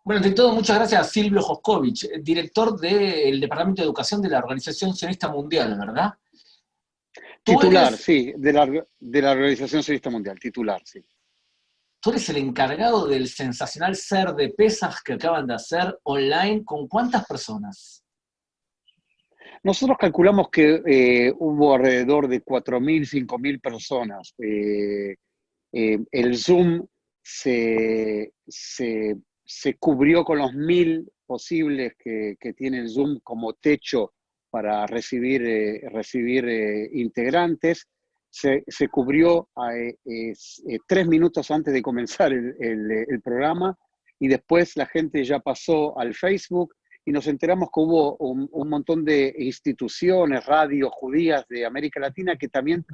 Bueno, ante todo, muchas gracias a Silvio Joscovich, director del Departamento de Educación de la Organización Sionista Mundial, ¿verdad? Tú Titular, eres, sí, de la Organización Sionista Mundial, titular, sí. tú eres el encargado del sensacional ser de pesas que acaban de hacer online. ¿Con cuántas personas? Nosotros calculamos que hubo alrededor de 4.000, 5.000 personas. El Zoom se cubrió con los 1.000 posibles que tiene el Zoom como techo para recibir integrantes. Se cubrió 3 minutos antes de comenzar el programa y después la gente ya pasó al Facebook y nos enteramos que hubo un montón de instituciones, radios judías de América Latina que también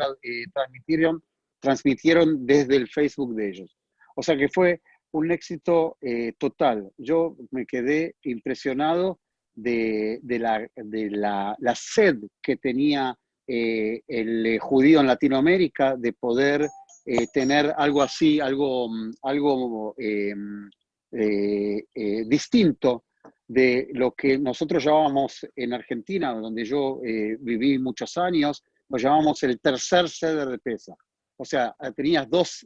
transmitieron desde el Facebook de ellos. O sea que fue un éxito total. Yo me quedé impresionado de la sed que tenía el judío en Latinoamérica de poder tener algo así, algo distinto de lo que nosotros llamábamos en Argentina, donde yo viví muchos años, lo llamamos el tercer ceder de Pesaj. O sea, tenías dos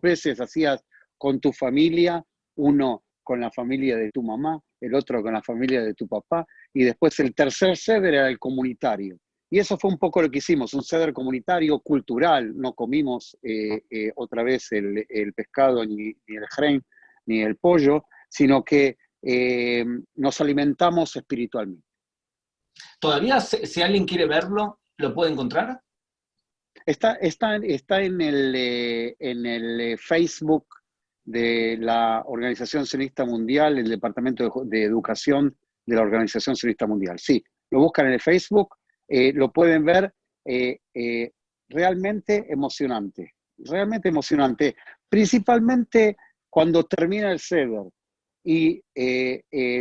veces, hacías con tu familia, uno con la familia de tu mamá, el otro con la familia de tu papá, y después el tercer ceder era el comunitario. Y eso fue un poco lo que hicimos, un ceder comunitario, cultural. No comimos otra vez el pescado, ni el jrein, ni el pollo, sino que nos alimentamos espiritualmente. ¿Todavía, si alguien quiere verlo, lo puede encontrar? Está en el Facebook de la Organización Sionista Mundial, el Departamento de Educación de la Organización Sionista Mundial. Sí, lo buscan en el Facebook, lo pueden ver, eh, eh, realmente emocionante, principalmente cuando termina el ceder y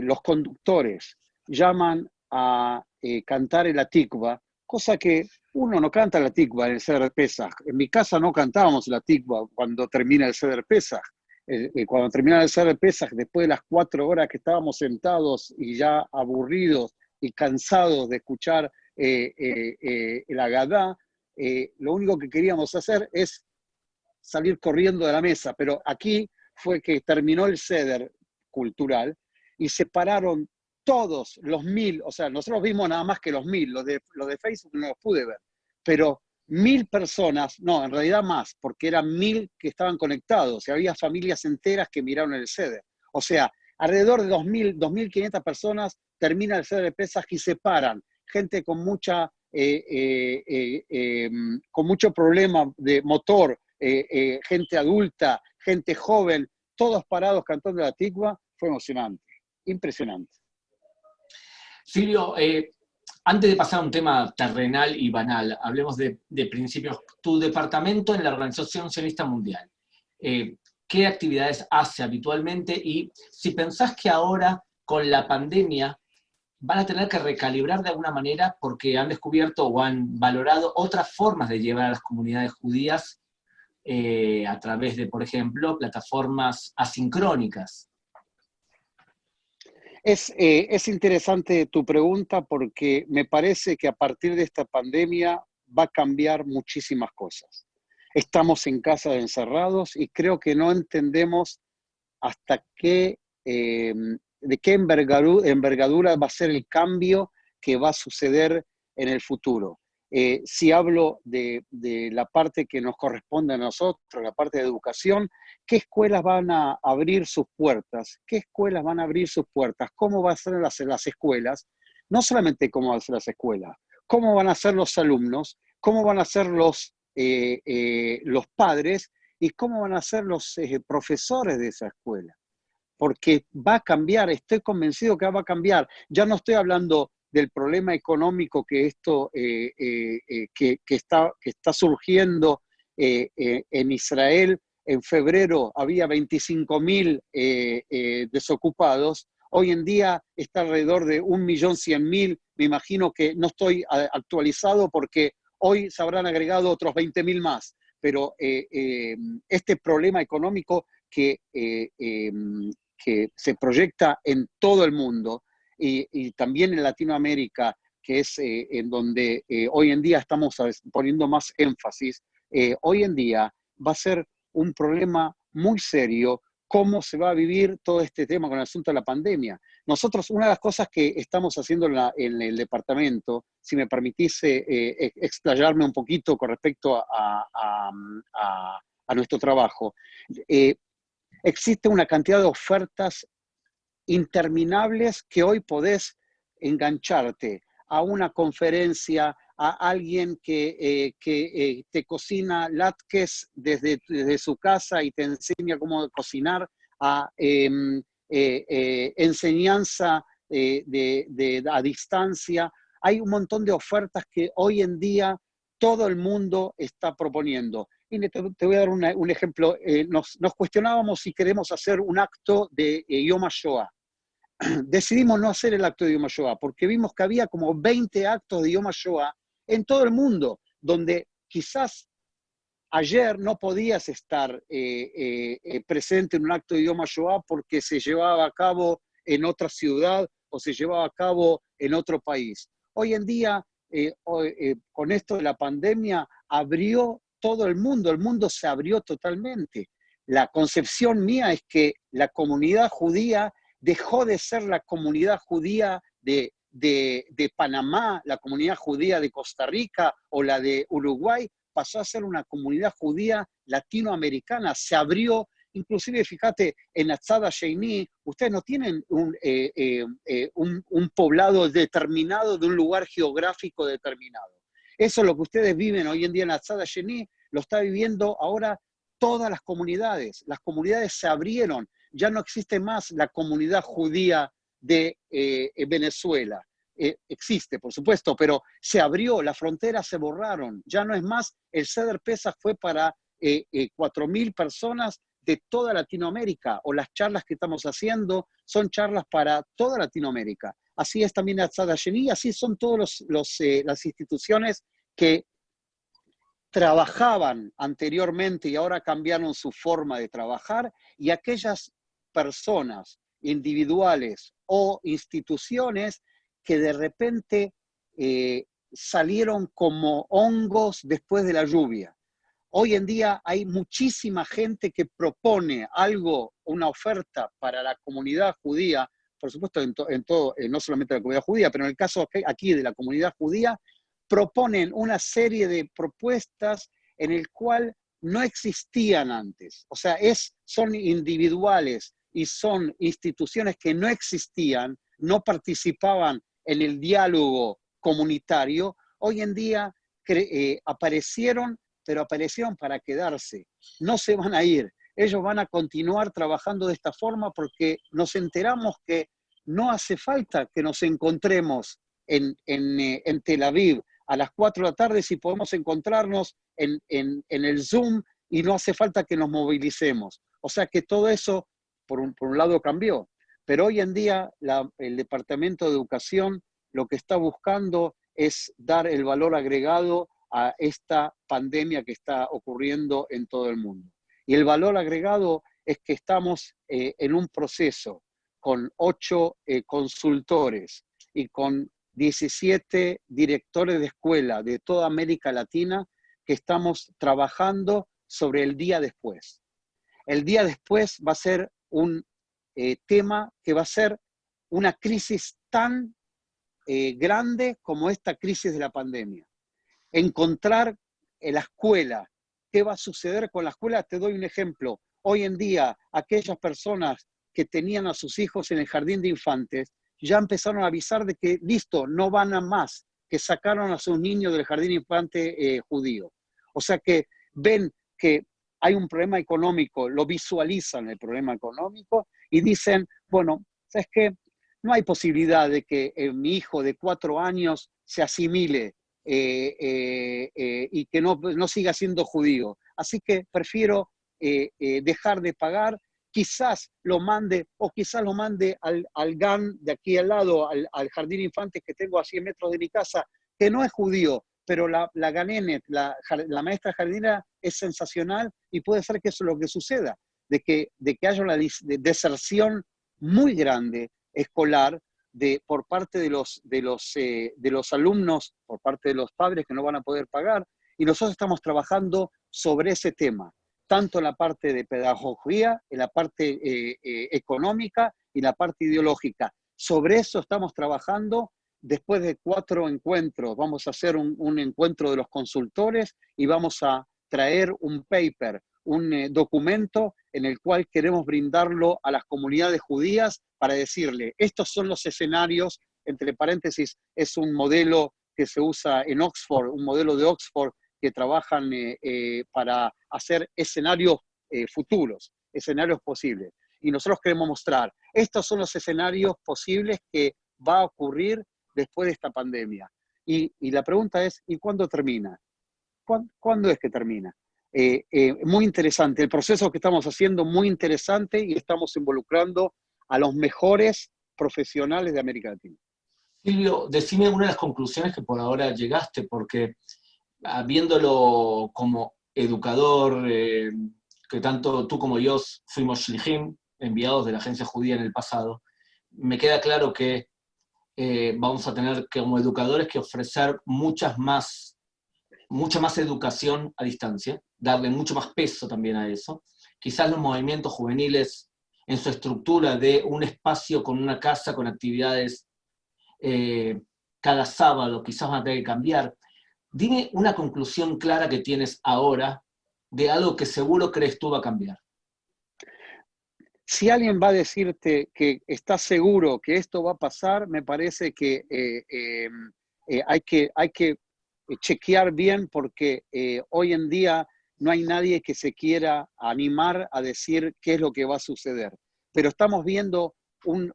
los conductores llaman a cantar el Atikva, cosa que uno no canta la tikva en el Seder Pesaj. En mi casa no cantábamos la tikva cuando termina el Seder Pesaj. Cuando termina el Seder Pesaj, después de las 4 horas que estábamos sentados y ya aburridos y cansados de escuchar el Agadá, lo único que queríamos hacer es salir corriendo de la mesa. Pero aquí fue que terminó el Seder cultural y se pararon todos los 1.000, o sea, nosotros vimos nada más que los 1.000, los de Facebook no los pude ver, pero 1.000 personas, no, en realidad más, porque eran 1.000 que estaban conectados y había familias enteras que miraron el Seder. O sea, alrededor de 2.000, 2.500 personas termina el Seder de Pesaj y se paran. Gente con mucho problema de motor, gente adulta, gente joven, todos parados cantando la tigua, fue emocionante, impresionante. Silvio, antes de pasar a un tema terrenal y banal, hablemos de principios. Tu departamento en la Organización Sionista Mundial, ¿qué actividades hace habitualmente? Y si pensás que ahora, con la pandemia, van a tener que recalibrar de alguna manera porque han descubierto o han valorado otras formas de llevar a las comunidades judías a través de, por ejemplo, plataformas asincrónicas. Es interesante tu pregunta porque me parece que a partir de esta pandemia va a cambiar muchísimas cosas. Estamos en casa encerrados y creo que no entendemos hasta de qué envergadura va a ser el cambio que va a suceder en el futuro. Si hablo de la parte que nos corresponde a nosotros, la parte de educación, ¿qué escuelas van a abrir sus puertas? ¿Qué escuelas van a abrir sus puertas? ¿Cómo van a ser las escuelas? No solamente cómo van a ser las escuelas, cómo van a ser los alumnos, cómo van a ser los padres y cómo van a ser los profesores de esa escuela. Porque va a cambiar, estoy convencido que va a cambiar. Ya no estoy hablando del problema económico que está surgiendo en Israel. En febrero había 25.000 desocupados. Hoy en día está alrededor de 1.100.000. Me imagino que no estoy actualizado porque hoy se habrán agregado otros 20.000 más. Pero este problema económico que que se proyecta en todo el mundo y también en Latinoamérica, que es en donde hoy en día estamos poniendo más énfasis, hoy en día va a ser un problema muy serio cómo se va a vivir todo este tema con el asunto de la pandemia. Nosotros, una de las cosas que estamos haciendo en el departamento, si me permitís explayarme un poquito con respecto a nuestro trabajo, existe una cantidad de ofertas interminables que hoy podés engancharte a una conferencia, a alguien que te cocina latkes desde su casa y te enseña cómo cocinar, a enseñanza a distancia. Hay un montón de ofertas que hoy en día todo el mundo está proponiendo. Y te voy a dar un ejemplo. Nos cuestionábamos si queremos hacer un acto de Yom HaShoah. Decidimos no hacer el acto de Yom HaShoah porque vimos que había como 20 actos de Yom HaShoah en todo el mundo, donde quizás ayer no podías estar presente en un acto de Yom HaShoah porque se llevaba a cabo en otra ciudad o se llevaba a cabo en otro país. Hoy en día, con esto de la pandemia, abrió todo el mundo se abrió totalmente. La concepción mía es que la comunidad judía dejó de ser la comunidad judía de Panamá, la comunidad judía de Costa Rica o la de Uruguay, pasó a ser una comunidad judía latinoamericana, se abrió, inclusive fíjate, en Atzada Sheini, ustedes no tienen un poblado determinado de un lugar geográfico determinado. Eso es lo que ustedes viven hoy en día en Atzada Sheini, lo está viviendo ahora todas las comunidades se abrieron, ya no existe más la comunidad judía de Venezuela. Existe, por supuesto, pero se abrió, las fronteras se borraron, ya no es más, el Seder Pesach fue para 4.000 personas de toda Latinoamérica, o las charlas que estamos haciendo son charlas para toda Latinoamérica. Así es también Atzad Sheni, así son todas las instituciones que trabajaban anteriormente y ahora cambiaron su forma de trabajar, y aquellas personas individuales o instituciones que de repente salieron como hongos después de la lluvia. Hoy en día hay muchísima gente que propone algo, una oferta para la comunidad judía, por supuesto no solamente la comunidad judía, pero en el caso aquí de la comunidad judía, proponen una serie de propuestas en el cual no existían antes. O sea, son individuales y son instituciones que no existían, no participaban en el diálogo comunitario. Hoy en día aparecieron, pero aparecieron para quedarse. No se van a ir. Ellos van a continuar trabajando de esta forma porque nos enteramos que no hace falta que nos encontremos en Tel Aviv a las 4 de la tarde si podemos encontrarnos en el Zoom y no hace falta que nos movilicemos. O sea que todo eso, por un lado, cambió. Pero hoy en día el Departamento de Educación lo que está buscando es dar el valor agregado a esta pandemia que está ocurriendo en todo el mundo. Y el valor agregado es que estamos en un proceso con 8 consultores y con 17 directores de escuela de toda América Latina que estamos trabajando sobre el día después. El día después va a ser un tema que va a ser una crisis tan grande como esta crisis de la pandemia. Encontrar en la escuela, ¿qué va a suceder con la escuela? Te doy un ejemplo. Hoy en día, aquellas personas que tenían a sus hijos en el jardín de infantes, ya empezaron a avisar de que, listo, no van a más, que sacaron a sus niños del jardín infante judío. O sea que ven que hay un problema económico, lo visualizan el problema económico y dicen, bueno, ¿sabes qué? No hay posibilidad de que mi hijo de 4 años se asimile y que no siga siendo judío. Así que prefiero dejar de pagar, quizás lo mande al GAN de aquí al lado, al jardín infante que tengo a 100 metros de mi casa, que no es judío, pero la Ganenet, la maestra jardinera es sensacional y puede ser que eso es lo que suceda. de que haya una deserción muy grande escolar por parte de los alumnos, por parte de los padres que no van a poder pagar, y nosotros estamos trabajando sobre ese tema, tanto en la parte de pedagogía, en la parte económica y en la parte ideológica. Sobre eso estamos trabajando. Después de 4 encuentros, vamos a hacer un encuentro de los consultores y vamos a traer un paper, un documento en el cual queremos brindarlo a las comunidades judías para decirle, estos son los escenarios, entre paréntesis, es un modelo que se usa en Oxford, un modelo de Oxford que trabajan para hacer escenarios futuros, escenarios posibles. Y nosotros queremos mostrar, estos son los escenarios posibles que va a ocurrir después de esta pandemia. Y la pregunta es, ¿y cuándo termina? ¿Cuándo es que termina? Muy interesante, el proceso que estamos haciendo muy interesante y estamos involucrando a los mejores profesionales de América Latina. Silvio, decime una de las conclusiones que por ahora llegaste, porque viéndolo como educador, que tanto tú como yo fuimos shlichim, enviados de la agencia judía en el pasado, me queda claro que vamos a tener como educadores que ofrecer mucha más educación a distancia, darle mucho más peso también a eso. Quizás los movimientos juveniles en su estructura de un espacio con una casa, con actividades cada sábado, quizás van a tener que cambiar. Dime una conclusión clara que tienes ahora de algo que seguro crees tú va a cambiar. Si alguien va a decirte que está seguro que esto va a pasar, me parece que hay que chequear bien porque hoy en día no hay nadie que se quiera animar a decir qué es lo que va a suceder. Pero estamos viendo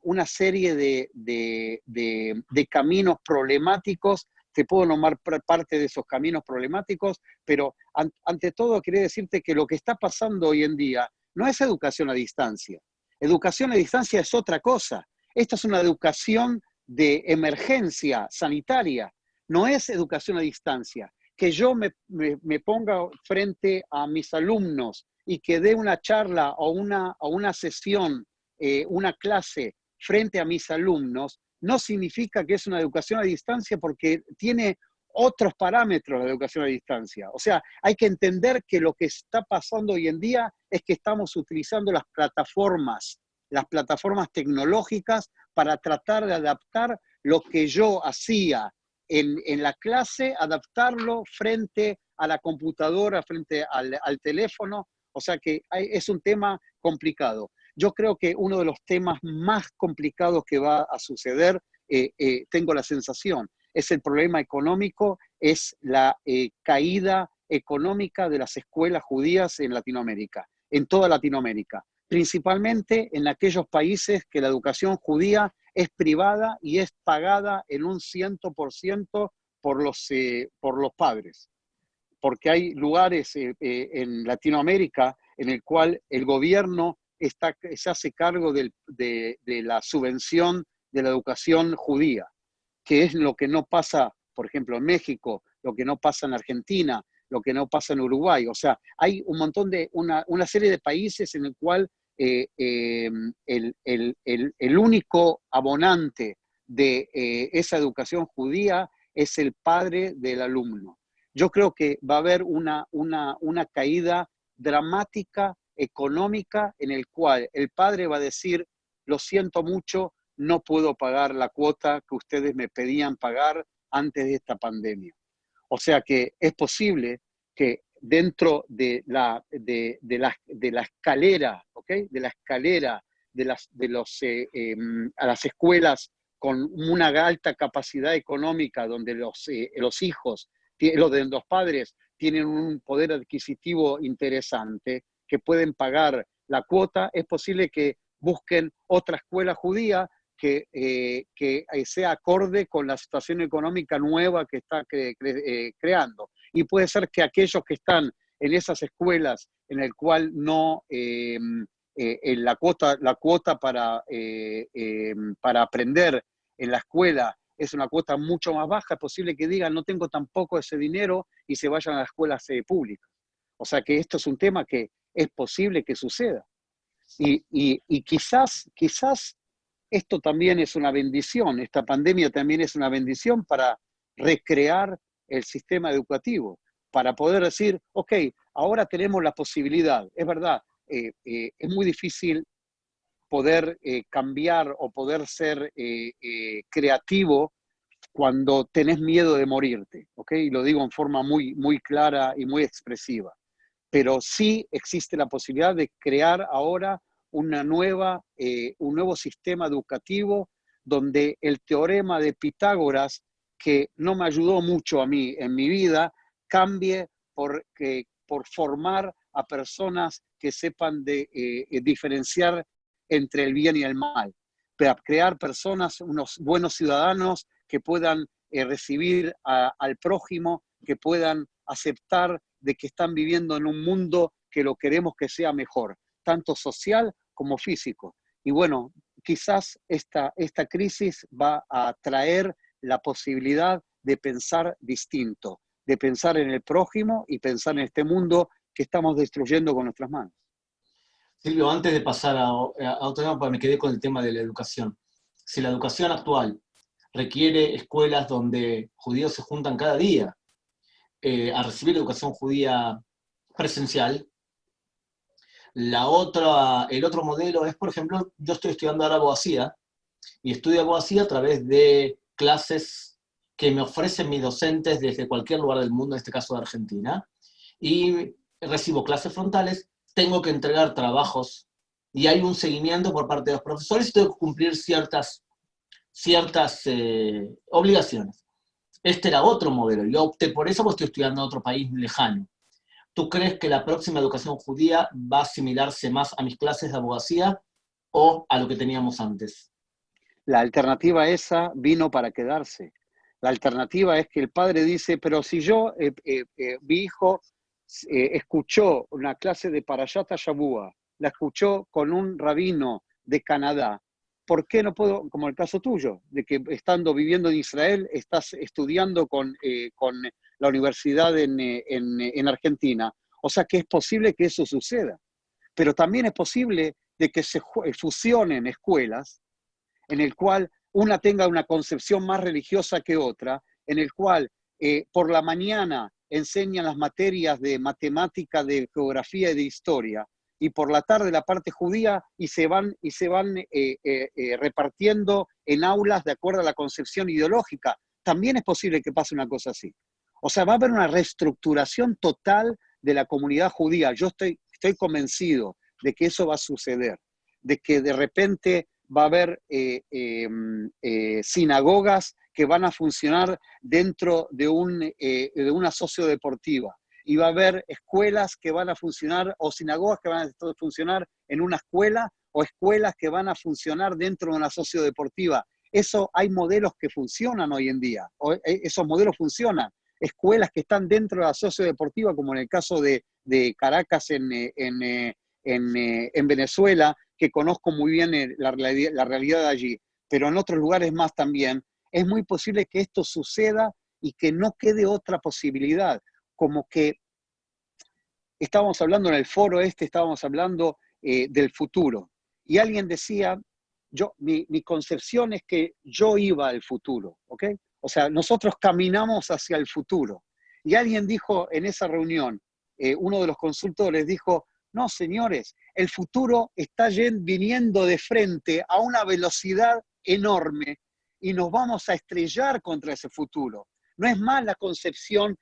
una serie de caminos problemáticos. Te puedo nombrar parte de esos caminos problemáticos, pero ante todo quería decirte que lo que está pasando hoy en día no es educación a distancia. Educación a distancia es otra cosa. Esta es una educación de emergencia sanitaria, no es educación a distancia. Que yo me ponga frente a mis alumnos y que dé una charla o una sesión, una clase frente a mis alumnos, no significa que es una educación a distancia porque tiene otros parámetros de educación a distancia. O sea, hay que entender que lo que está pasando hoy en día es que estamos utilizando las plataformas tecnológicas para tratar de adaptar lo que yo hacía en la clase, adaptarlo frente a la computadora, frente al teléfono. O sea que es un tema complicado. Yo creo que uno de los temas más complicados que va a suceder, tengo la sensación, es el problema económico, es la caída económica de las escuelas judías en Latinoamérica, en toda Latinoamérica, principalmente en aquellos países que la educación judía es privada y es pagada en un 100% por los padres. Porque hay lugares en Latinoamérica en el cual el gobierno se hace cargo de la subvención de la educación judía, que es lo que no pasa, por ejemplo, en México, lo que no pasa en Argentina, lo que no pasa en Uruguay. O sea, hay un montón una serie de países en el cual el único abonante de esa educación judía es el padre del alumno. Yo creo que va a haber una caída dramática económica en el cual el padre va a decir, lo siento mucho, no puedo pagar la cuota que ustedes me pedían pagar antes de esta pandemia. O sea que es posible que dentro de la escalera, ¿okay? De la escalera a las escuelas con una alta capacidad económica, donde los hijos, los padres tienen un poder adquisitivo interesante, que pueden pagar la cuota, es posible que busquen otra escuela judía que sea acorde con la situación económica nueva que está creando. Y puede ser que aquellos que están en esas escuelas en el cual no la cuota para aprender en la escuela es una cuota mucho más baja, es posible que digan no tengo tampoco ese dinero y se vayan a las escuelas públicas. O sea que esto es un tema que es posible que suceda. Y quizás esto también es una bendición, esta pandemia también es una bendición para recrear el sistema educativo, para poder decir, ok, ahora tenemos la posibilidad, es verdad, es muy difícil poder cambiar o poder ser creativo cuando tenés miedo de morirte, ¿ok? Y lo digo en forma muy, muy clara y muy expresiva. Pero sí existe la posibilidad de crear ahora un nuevo sistema educativo donde el teorema de Pitágoras, que no me ayudó mucho a mí en mi vida, cambie por formar a personas que sepan diferenciar entre el bien y el mal, para crear personas, unos buenos ciudadanos que puedan recibir al prójimo, que puedan aceptar de que están viviendo en un mundo que lo queremos que sea mejor, tanto social como físico. Y bueno, quizás esta crisis va a traer la posibilidad de pensar distinto, de pensar en el prójimo y pensar en este mundo que estamos destruyendo con nuestras manos. Silvio, antes de pasar a otro tema, porque me quedé con el tema de la educación. Si la educación actual requiere escuelas donde judíos se juntan cada día a recibir educación judía presencial, el otro modelo es, por ejemplo, yo estoy estudiando ahora abogacía, y estudio abogacía a través de clases que me ofrecen mis docentes desde cualquier lugar del mundo, en este caso de Argentina, y recibo clases frontales, tengo que entregar trabajos y hay un seguimiento por parte de los profesores y tengo que cumplir ciertas obligaciones. Este era otro modelo, yo opté por eso porque estoy estudiando en otro país lejano. ¿Tú crees que la próxima educación judía va a asimilarse más a mis clases de abogacía o a lo que teníamos antes? La alternativa esa vino para quedarse. La alternativa es que el padre dice, pero si mi hijo escuchó una clase de Parashat Shavua, la escuchó con un rabino de Canadá, ¿por qué no puedo, como el caso tuyo, de que viviendo en Israel, estás estudiando con la universidad en Argentina? O sea que es posible que eso suceda. Pero también es posible de que se fusionen escuelas en el cual una tenga una concepción más religiosa que otra, en el cual por la mañana enseñan las materias de matemática, de geografía y de historia, y por la tarde la parte judía y se van repartiendo en aulas de acuerdo a la concepción ideológica. También es posible que pase una cosa así. O sea, va a haber una reestructuración total de la comunidad judía. Yo estoy convencido de que eso va a suceder, de que de repente va a haber sinagogas que van a funcionar dentro de una sociodeportiva. Y va a haber escuelas que van a funcionar, o sinagogas que van a funcionar en una escuela, o escuelas que van a funcionar dentro de una sociodeportiva. Eso hay modelos que funcionan hoy en día. Esos modelos funcionan. Escuelas que están dentro de la sociodeportiva, como en el caso de Caracas en Venezuela, que conozco muy bien la realidad de allí, pero en otros lugares más también, es muy posible que esto suceda y que no quede otra posibilidad. Como que estábamos hablando en el foro estábamos hablando del futuro. Y alguien decía, mi concepción es que yo iba al futuro, ¿ok? O sea, nosotros caminamos hacia el futuro. Y alguien dijo en esa reunión, uno de los consultores dijo, no, señores, el futuro está viniendo de frente a una velocidad enorme y nos vamos a estrellar contra ese futuro. No es más la concepción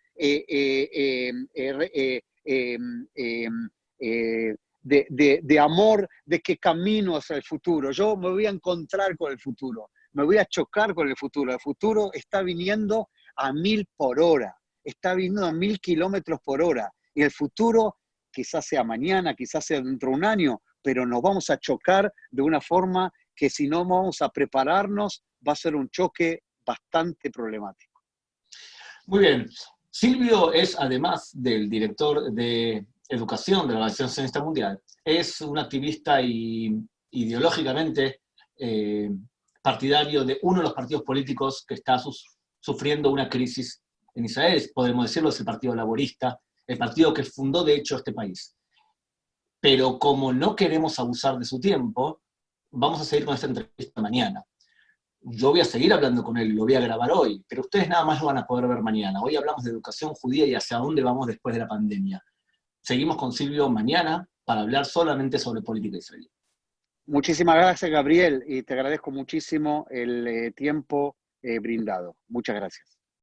de amor, de que camino hacia el futuro. Yo me voy a encontrar con el futuro, me voy a chocar con el futuro. El futuro está viniendo a 1000 por hora, está viniendo a 1000 kilómetros por hora. Y el futuro quizás sea mañana, quizás sea dentro de un año, pero nos vamos a chocar de una forma que si no vamos a prepararnos, va a ser un choque bastante problemático. Muy bien. Silvio es, además del director de educación de la Organización Sionista Mundial, es un activista y ideológicamente partidario de uno de los partidos políticos que está sufriendo una crisis en Israel. Podemos decirlo, es el Partido Laborista, el partido que fundó de hecho este país. pero como no queremos abusar de su tiempo, vamos a seguir con esta entrevista mañana. Yo voy a seguir hablando con él, lo voy a grabar hoy, pero ustedes nada más lo van a poder ver mañana. Hoy hablamos de educación judía y hacia dónde vamos después de la pandemia. Seguimos con Silvio mañana para hablar solamente sobre política israelí. Muchísimas gracias, Gabriel, y te agradezco muchísimo el tiempo brindado. Muchas gracias.